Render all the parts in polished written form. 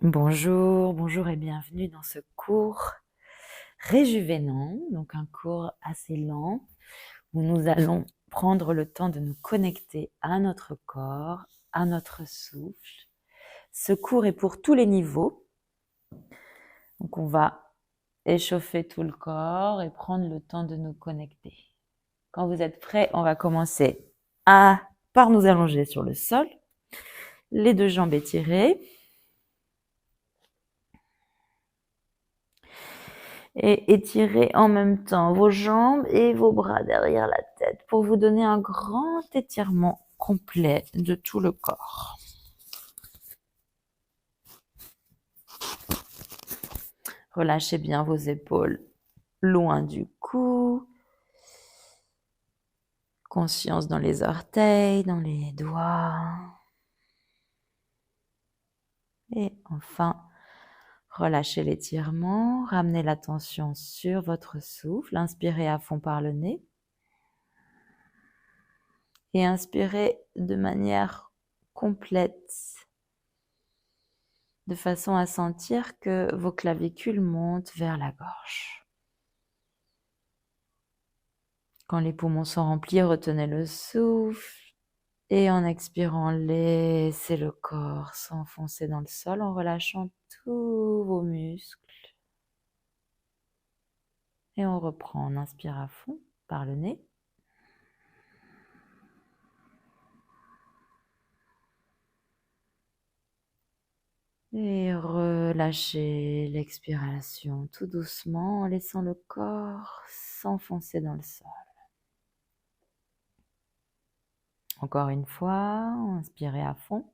Bonjour, bonjour et bienvenue dans ce cours réjuvénant, donc un cours assez lent où nous allons prendre le temps de nous connecter à notre corps, à notre souffle. Ce cours est pour tous les niveaux, donc on va échauffer tout le corps et prendre le temps de nous connecter. Quand vous êtes prêts, on va commencer par nous allonger sur le sol, les deux jambes étirées. Et étirez en même temps vos jambes et vos bras derrière la tête pour vous donner un grand étirement complet de tout le corps. Relâchez bien vos épaules loin du cou. Conscience dans les orteils, dans les doigts. Et enfin, relâchez l'étirement. Ramenez l'attention sur votre souffle. Inspirez à fond par le nez. Et inspirez de manière complète, de façon à sentir que vos clavicules montent vers la gorge. Quand les poumons sont remplis, retenez le souffle et en expirant, laissez le corps s'enfoncer dans le sol en relâchant tous vos muscles. Et on reprend, on inspire à fond par le nez. Et relâchez l'expiration tout doucement en laissant le corps s'enfoncer dans le sol. Encore une fois, inspirez à fond.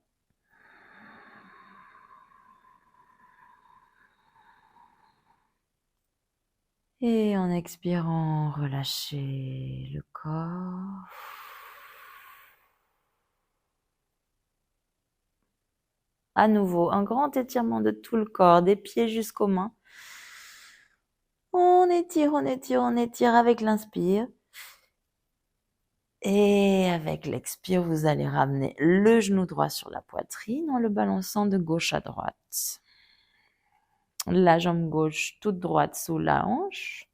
Et en expirant, relâchez le corps. À nouveau, un grand étirement de tout le corps, des pieds jusqu'aux mains. On étire, on étire, on étire avec l'inspire. Et avec l'expire, vous allez ramener le genou droit sur la poitrine en le balançant de gauche à droite. La jambe gauche toute droite sous la hanche.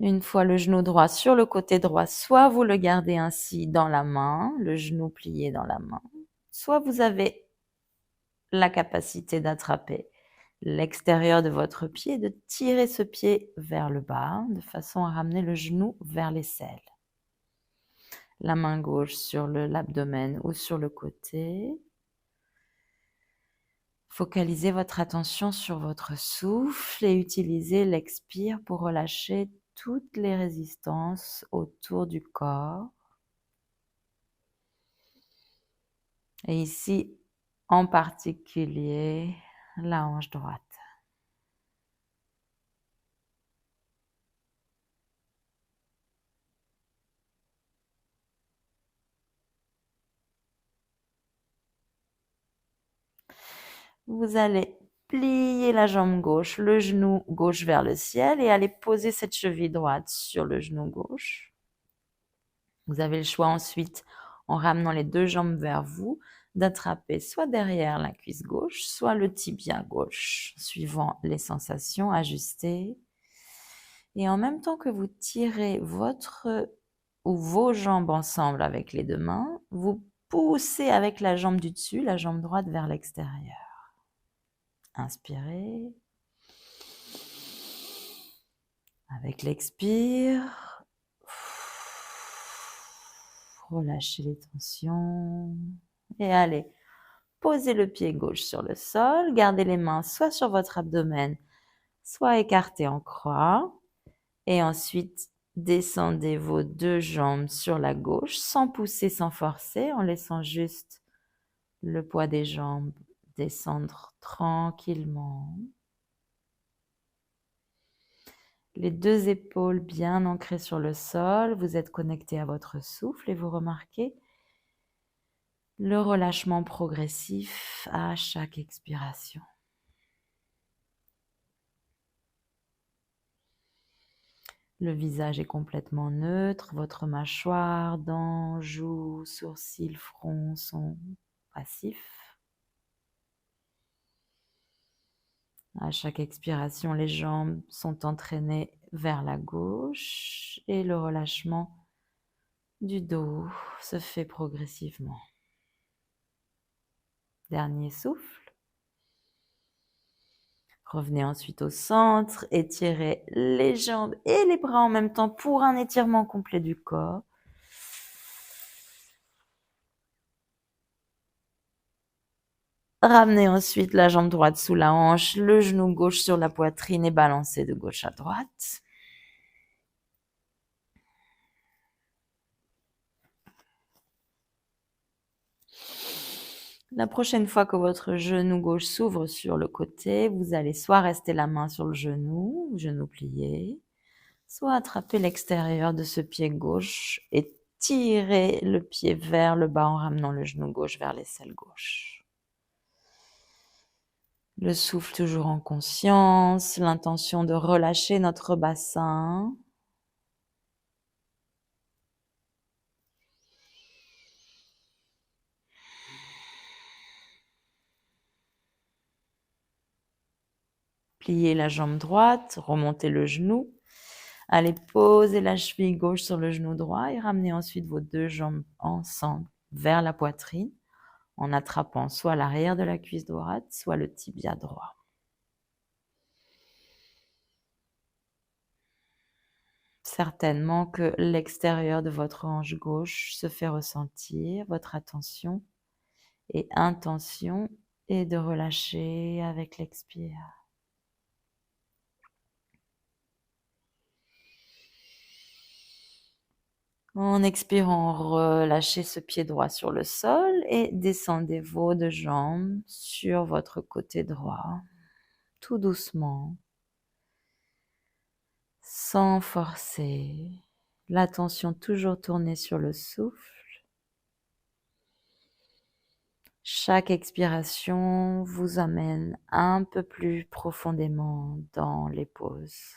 Une fois le genou droit sur le côté droit, soit vous le gardez ainsi dans la main, le genou plié dans la main, soit vous avez la capacité d'attraper l'extérieur de votre pied, de tirer ce pied vers le bas, de façon à ramener le genou vers l'aisselle. La main gauche sur l'abdomen ou sur le côté. Focalisez votre attention sur votre souffle et utilisez l'expire pour relâcher toutes les résistances autour du corps. Et ici, en particulier, la hanche droite. Vous allez plier la jambe gauche, le genou gauche vers le ciel et allez poser cette cheville droite sur le genou gauche. Vous avez le choix ensuite, en ramenant les deux jambes vers vous, d'attraper soit derrière la cuisse gauche, soit le tibia gauche, suivant les sensations ajustées. Et en même temps que vous tirez votre ou vos jambes ensemble avec les deux mains, vous poussez avec la jambe du dessus, la jambe droite vers l'extérieur. Inspirez. Avec l'expire, relâchez les tensions. Et allez, posez le pied gauche sur le sol. Gardez les mains soit sur votre abdomen, soit écartées en croix. Et ensuite, descendez vos deux jambes sur la gauche, sans pousser, sans forcer, en laissant juste le poids des jambes descendre tranquillement. Les deux épaules bien ancrées sur le sol, vous êtes connecté à votre souffle et vous remarquez le relâchement progressif à chaque expiration. Le visage est complètement neutre, votre mâchoire, dents, joues, sourcils, front sont passifs. À chaque expiration, les jambes sont entraînées vers la gauche et le relâchement du dos se fait progressivement. Dernier souffle. Revenez ensuite au centre, étirez les jambes et les bras en même temps pour un étirement complet du corps. Ramenez ensuite la jambe droite sous la hanche, le genou gauche sur la poitrine et balancez de gauche à droite. La prochaine fois que votre genou gauche s'ouvre sur le côté, vous allez soit rester la main sur le genou plié, soit attraper l'extérieur de ce pied gauche et tirer le pied vers le bas en ramenant le genou gauche vers l'aisselle gauche. Le souffle toujours en conscience, l'intention de relâcher notre bassin. Pliez la jambe droite, remontez le genou. Allez poser la cheville gauche sur le genou droit et ramenez ensuite vos deux jambes ensemble vers la poitrine en attrapant soit l'arrière de la cuisse droite, soit le tibia droit. Certainement que l'extérieur de votre hanche gauche se fait ressentir. Votre attention et intention est de relâcher avec l'expire. En expirant, relâchez ce pied droit sur le sol et descendez vos deux jambes sur votre côté droit, tout doucement, sans forcer, l'attention toujours tournée sur le souffle. Chaque expiration vous amène un peu plus profondément dans les pauses.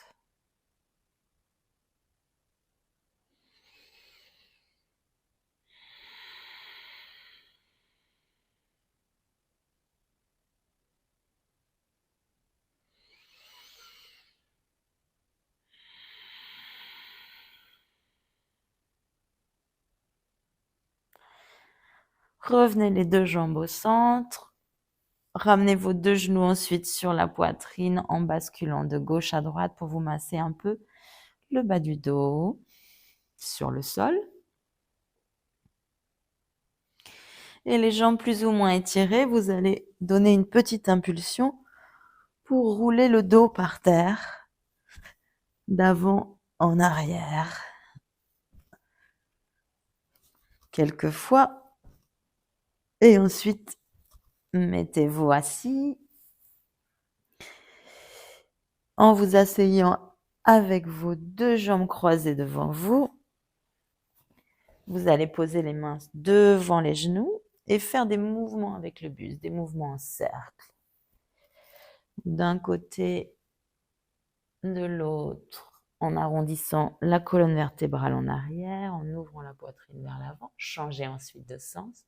Revenez les deux jambes au centre. Ramenez vos deux genoux ensuite sur la poitrine en basculant de gauche à droite pour vous masser un peu le bas du dos sur le sol. Et les jambes plus ou moins étirées, vous allez donner une petite impulsion pour rouler le dos par terre, d'avant en arrière. Quelques fois. Et ensuite, mettez-vous assis en vous asseyant avec vos deux jambes croisées devant vous. Vous allez poser les mains devant les genoux et faire des mouvements avec le buste, des mouvements en cercle. D'un côté, de l'autre, en arrondissant la colonne vertébrale en arrière, en ouvrant la poitrine vers l'avant. Changez ensuite de sens.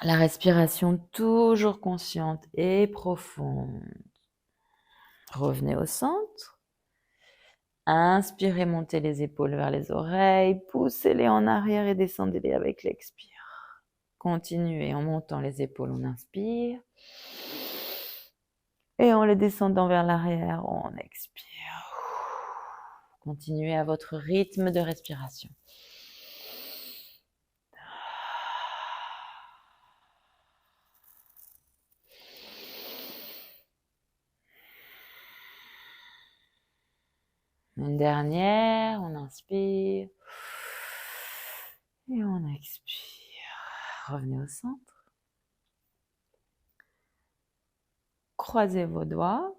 La respiration toujours consciente et profonde. Revenez au centre. Inspirez, montez les épaules vers les oreilles, poussez-les en arrière et descendez-les avec l'expire. Continuez en montant les épaules, on inspire. Et en les descendant vers l'arrière, on expire. Continuez à votre rythme de respiration. Une dernière, on inspire et on expire. Revenez au centre. Croisez vos doigts,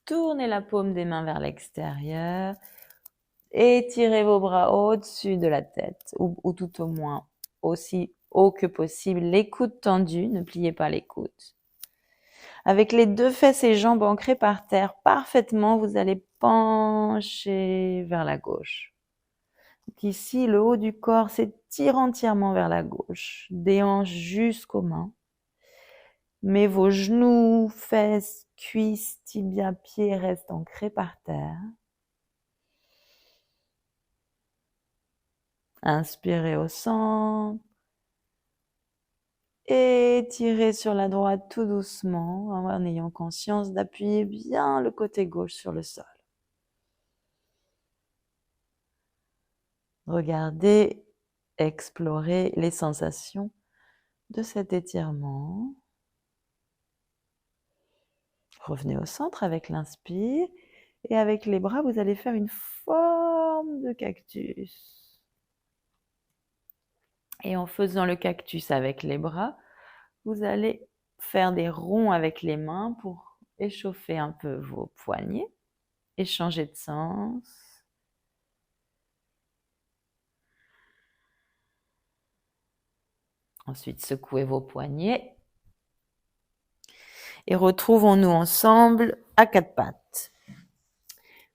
tournez la paume des mains vers l'extérieur, étirez vos bras au-dessus de la tête, ou tout au moins aussi haut que possible, les coudes tendus, ne pliez pas les coudes. Avec les deux fesses et jambes ancrées par terre parfaitement, vous allez pencher vers la gauche. Donc ici, le haut du corps s'étire entièrement vers la gauche, des hanches jusqu'aux mains. Mais vos genoux, fesses, cuisses, tibias, pieds restent ancrés par terre. Inspirez au centre. Étirez sur la droite tout doucement en ayant conscience d'appuyer bien le côté gauche sur le sol. Regardez, explorez les sensations de cet étirement. Revenez au centre avec l'inspire et avec les bras, vous allez faire une forme de cactus. Et en faisant le cactus avec les bras, vous allez faire des ronds avec les mains pour échauffer un peu vos poignets et changer de sens. Ensuite, secouez vos poignets et retrouvons-nous ensemble à quatre pattes.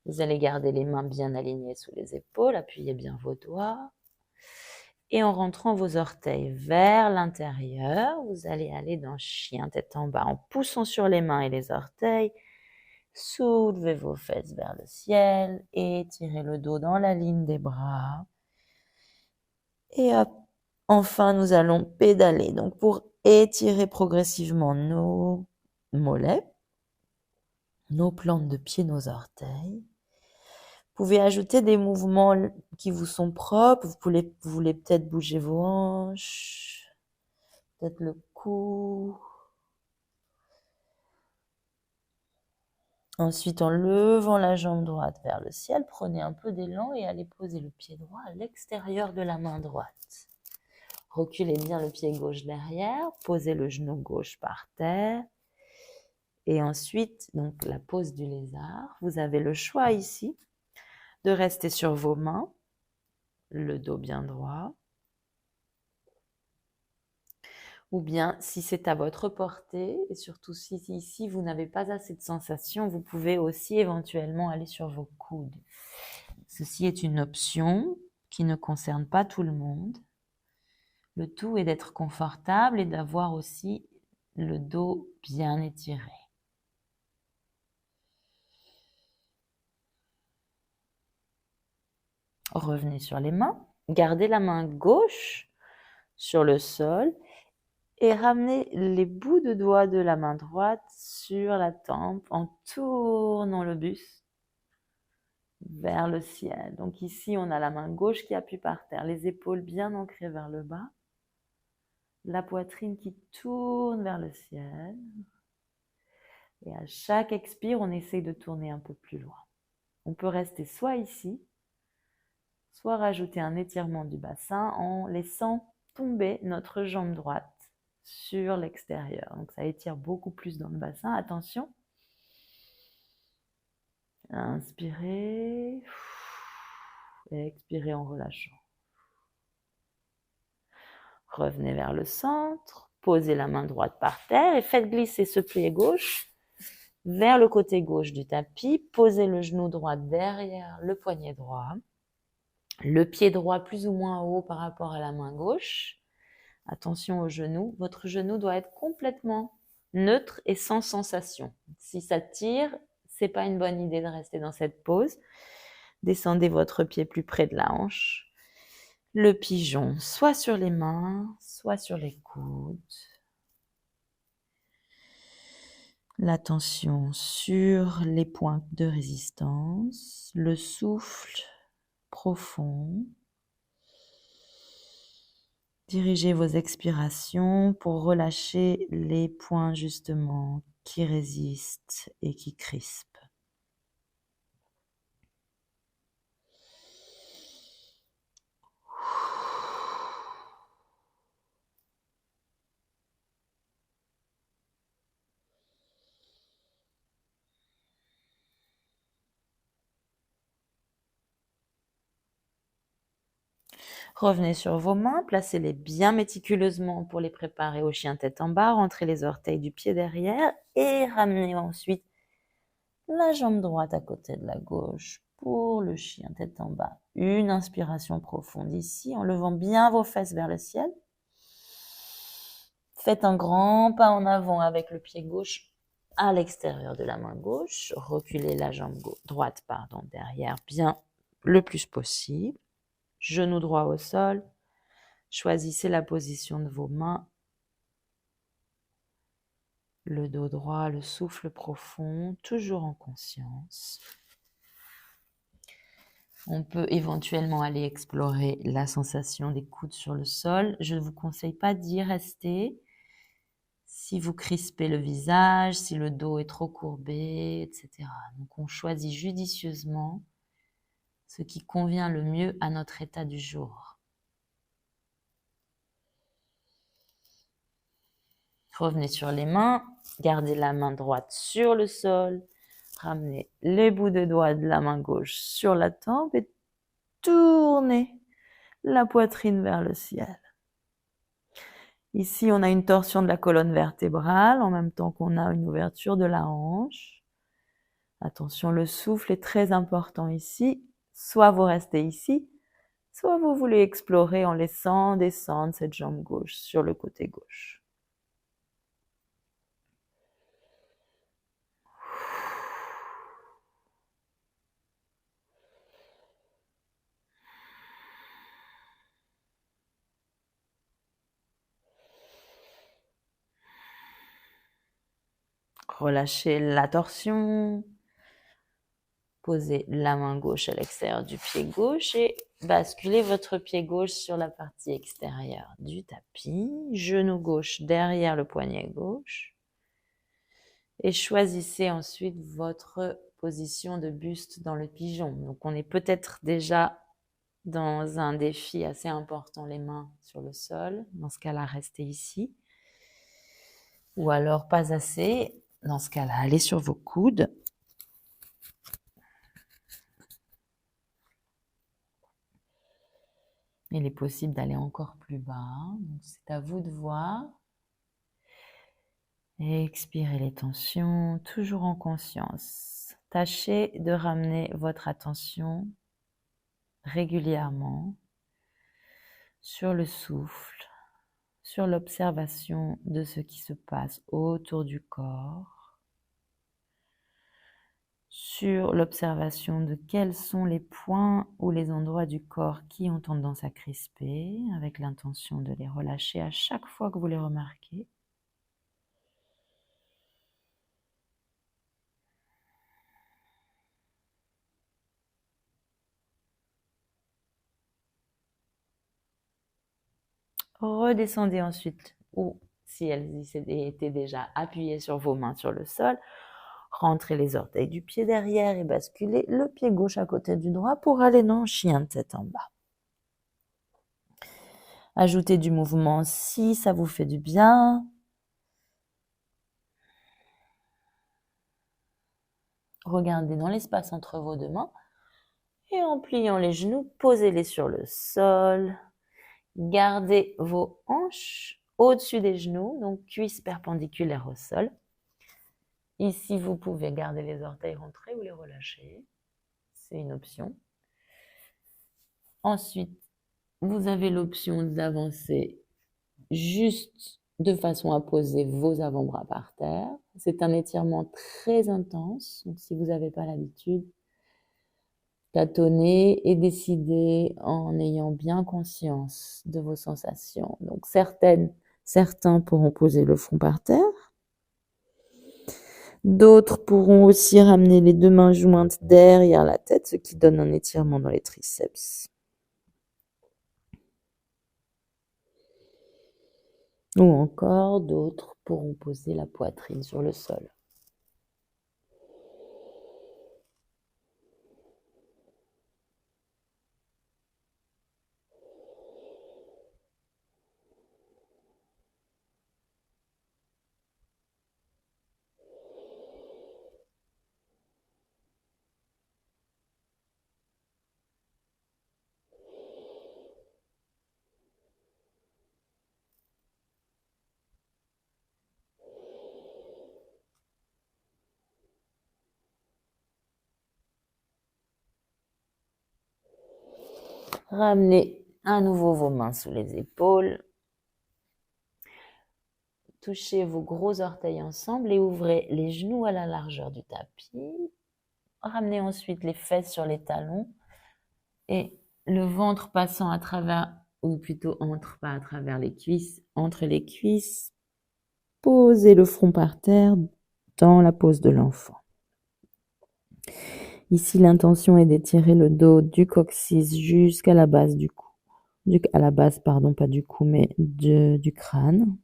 Vous allez garder les mains bien alignées sous les épaules, appuyez bien vos doigts. Et en rentrant vos orteils vers l'intérieur, vous allez aller dans chien tête en bas en poussant sur les mains et les orteils. Soulevez vos fesses vers le ciel, étirez le dos dans la ligne des bras. Et hop, enfin nous allons pédaler. Donc pour étirer progressivement nos mollets, nos plantes de pied, nos orteils. Vous pouvez ajouter des mouvements qui vous sont propres. Vous voulez peut-être bouger vos hanches, peut-être le cou. Ensuite, en levant la jambe droite vers le ciel, prenez un peu d'élan et allez poser le pied droit à l'extérieur de la main droite. Reculez bien le pied gauche derrière, posez le genou gauche par terre. Et ensuite, donc la pose du lézard. Vous avez le choix ici de rester sur vos mains, le dos bien droit. Ou bien, si c'est à votre portée, et surtout si ici vous n'avez pas assez de sensations, vous pouvez aussi éventuellement aller sur vos coudes. Ceci est une option qui ne concerne pas tout le monde. Le tout est d'être confortable et d'avoir aussi le dos bien étiré. Revenez sur les mains, gardez la main gauche sur le sol et ramenez les bouts de doigts de la main droite sur la tempe en tournant le buste vers le ciel. Donc ici, on a la main gauche qui appuie par terre, les épaules bien ancrées vers le bas, la poitrine qui tourne vers le ciel. Et à chaque expire, on essaye de tourner un peu plus loin. On peut rester soit ici, soit rajouter un étirement du bassin en laissant tomber notre jambe droite sur l'extérieur. Donc ça étire beaucoup plus dans le bassin. Attention. Inspirez. Et expirez en relâchant. Revenez vers le centre. Posez la main droite par terre et faites glisser ce pied gauche vers le côté gauche du tapis. Posez le genou droit derrière le poignet droit. Le pied droit plus ou moins haut par rapport à la main gauche. Attention au genou. Votre genou doit être complètement neutre et sans sensation. Si ça tire, c'est pas une bonne idée de rester dans cette pose. Descendez votre pied plus près de la hanche. Le pigeon, soit sur les mains, soit sur les coudes. L'attention sur les points de résistance. Le souffle profond. Dirigez vos expirations pour relâcher les points justement qui résistent et qui crispent. Revenez sur vos mains, placez-les bien méticuleusement pour les préparer au chien tête en bas, rentrez les orteils du pied derrière et ramenez ensuite la jambe droite à côté de la gauche pour le chien tête en bas. Une inspiration profonde ici en levant bien vos fesses vers le ciel. Faites un grand pas en avant avec le pied gauche à l'extérieur de la main gauche. Reculez la jambe droite, derrière bien le plus possible. Genou droit au sol. Choisissez la position de vos mains. Le dos droit, le souffle profond, toujours en conscience. On peut éventuellement aller explorer la sensation des coudes sur le sol. Je ne vous conseille pas d'y rester. Si vous crispez le visage, si le dos est trop courbé, etc. Donc on choisit judicieusement ce qui convient le mieux à notre état du jour. Revenez sur les mains, gardez la main droite sur le sol, ramenez les bouts de doigts de la main gauche sur la tempe et tournez la poitrine vers le ciel. Ici, on a une torsion de la colonne vertébrale en même temps qu'on a une ouverture de la hanche. Attention, le souffle est très important ici. Soit vous restez ici, soit vous voulez explorer en laissant descendre cette jambe gauche sur le côté gauche. Relâchez la torsion. Posez la main gauche à l'extérieur du pied gauche et basculez votre pied gauche sur la partie extérieure du tapis. Genou gauche derrière le poignet gauche. Et choisissez ensuite votre position de buste dans le pigeon. Donc on est peut-être déjà dans un défi assez important, les mains sur le sol. Dans ce cas-là, restez ici. Ou alors pas assez. Dans ce cas-là, allez sur vos coudes. Il est possible d'aller encore plus bas. Donc c'est à vous de voir. Et expirez les tensions, toujours en conscience. Tâchez de ramener votre attention régulièrement sur le souffle, sur l'observation de ce qui se passe autour du corps, sur l'observation de quels sont les points ou les endroits du corps qui ont tendance à crisper, avec l'intention de les relâcher à chaque fois que vous les remarquez. Redescendez ensuite, ou si elles étaient déjà appuyées sur vos mains sur le sol, rentrez les orteils du pied derrière et basculez le pied gauche à côté du droit pour aller dans chien de tête en bas. Ajoutez du mouvement si ça vous fait du bien. Regardez dans l'espace entre vos deux mains et en pliant les genoux, posez-les sur le sol. Gardez vos hanches au-dessus des genoux, donc cuisses perpendiculaires au sol. Ici, vous pouvez garder les orteils rentrés ou les relâcher. C'est une option. Ensuite, vous avez l'option d'avancer juste de façon à poser vos avant-bras par terre. C'est un étirement très intense, donc si vous n'avez pas l'habitude, tâtonnez et décidez en ayant bien conscience de vos sensations. Donc certains pourront poser le front par terre. D'autres pourront aussi ramener les deux mains jointes derrière la tête, ce qui donne un étirement dans les triceps. Ou encore d'autres pourront poser la poitrine sur le sol. Ramenez à nouveau vos mains sous les épaules. touchez vos gros orteils ensemble et ouvrez les genoux à la largeur du tapis. Ramenez ensuite les fesses sur les talons et le ventre passant à travers, ou plutôt entre, pas à travers les cuisses, entre les cuisses. Posez le front par terre dans la pose de l'enfant. Ici, l'intention est d'étirer le dos du coccyx jusqu'à la base du cou. À la base, pardon, pas du cou, mais du crâne.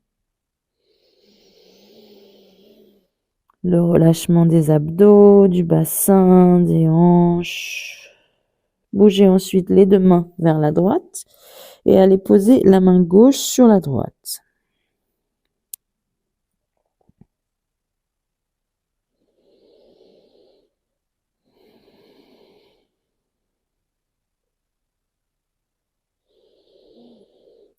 Le relâchement des abdos, du bassin, des hanches. Bougez ensuite les deux mains vers la droite et allez poser la main gauche sur la droite.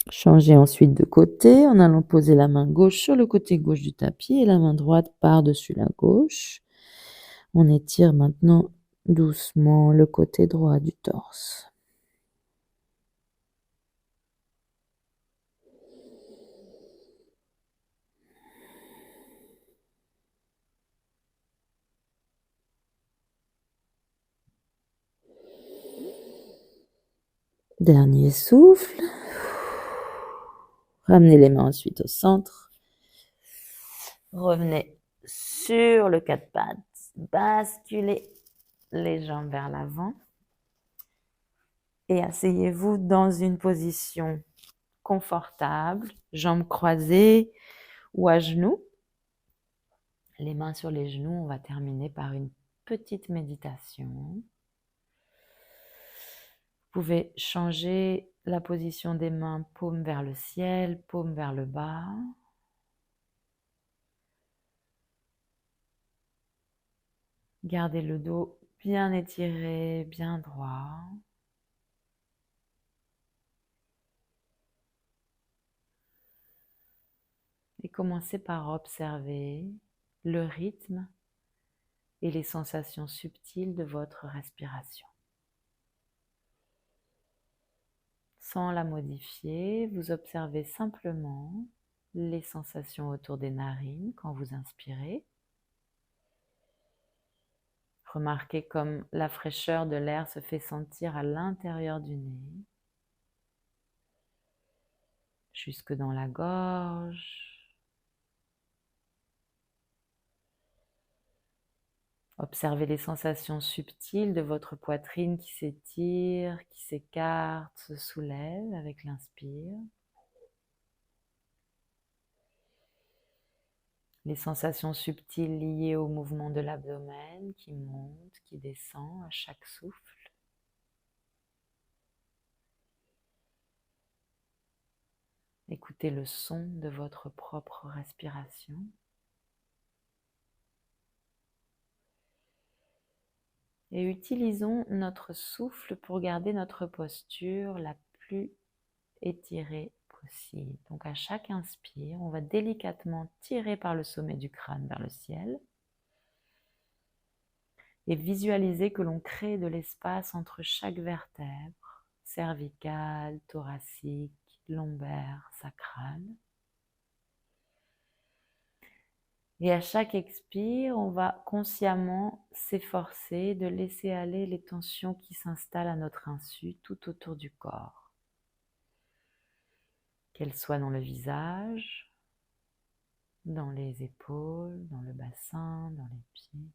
Changez ensuite de côté en allant poser la main gauche sur le côté gauche du tapis et la main droite par-dessus la gauche. On étire maintenant doucement le côté droit du torse. Dernier souffle. Ramenez les mains ensuite au centre. Revenez sur le quatre pattes. Basculez les jambes vers l'avant. Et asseyez-vous dans une position confortable, jambes croisées ou à genoux. Les mains sur les genoux, on va terminer par une petite méditation. Vous pouvez changer la position des mains, paume vers le ciel, paume vers le bas. Gardez le dos bien étiré, bien droit. Et commencez par observer le rythme et les sensations subtiles de votre respiration. Sans la modifier, vous observez simplement les sensations autour des narines quand vous inspirez. Remarquez comme la fraîcheur de l'air se fait sentir à l'intérieur du nez, jusque dans la gorge. Observez les sensations subtiles de votre poitrine qui s'étire, qui s'écarte, se soulève avec l'inspire. Les sensations subtiles liées au mouvement de l'abdomen qui monte, qui descend à chaque souffle. Écoutez le son de votre propre respiration. Et utilisons notre souffle pour garder notre posture la plus étirée possible. Donc à chaque inspire, on va délicatement tirer par le sommet du crâne vers le ciel et visualiser que l'on crée de l'espace entre chaque vertèbre, cervicale, thoracique, lombaire, sacrale. Et à chaque expire, on va consciemment s'efforcer de laisser aller les tensions qui s'installent à notre insu tout autour du corps. Qu'elles soient dans le visage, dans les épaules, dans le bassin, dans les pieds.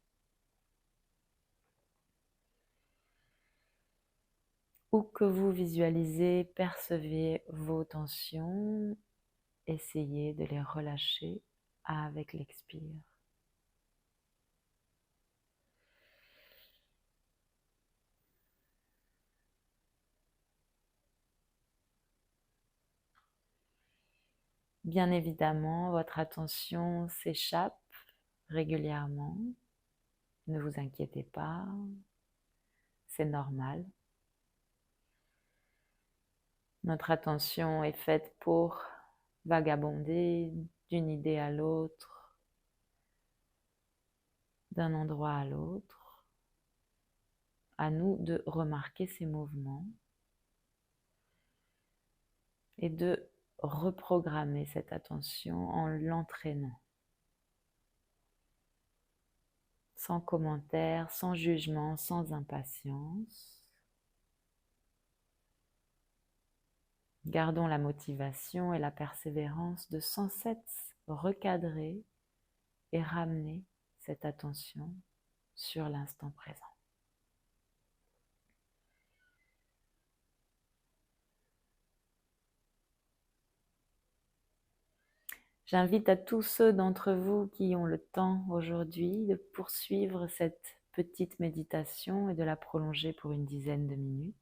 Où que vous visualisez, percevez vos tensions, essayez de les relâcher avec l'expire. Bien évidemment, votre attention s'échappe régulièrement. Ne vous inquiétez pas, c'est normal. Notre attention est faite pour vagabonder d'une idée à l'autre, d'un endroit à l'autre. À nous de remarquer ces mouvements et de reprogrammer cette attention en l'entraînant. Sans commentaire, sans jugement, sans impatience. Gardons la motivation et la persévérance de sans cesse recadrer et ramener cette attention sur l'instant présent. J'invite à tous ceux d'entre vous qui ont le temps aujourd'hui de poursuivre cette petite méditation et de la prolonger pour une dizaine de minutes,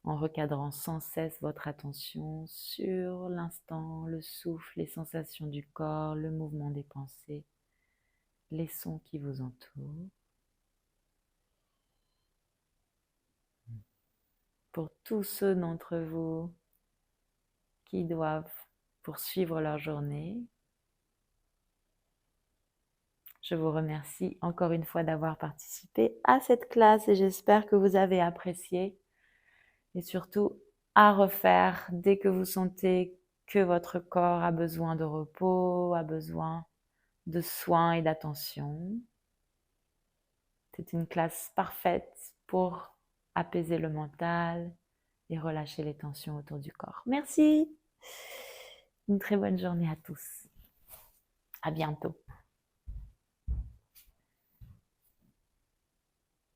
en recadrant sans cesse votre attention sur l'instant, le souffle, les sensations du corps, le mouvement des pensées, les sons qui vous entourent. Pour tous ceux d'entre vous qui doivent poursuivre leur journée, je vous remercie encore une fois d'avoir participé à cette classe et j'espère que vous avez apprécié et surtout à refaire dès que vous sentez que votre corps a besoin de repos, a besoin de soins et d'attention. C'est une classe parfaite pour apaiser le mental et relâcher les tensions autour du corps. Merci. Une très bonne journée à tous. À bientôt.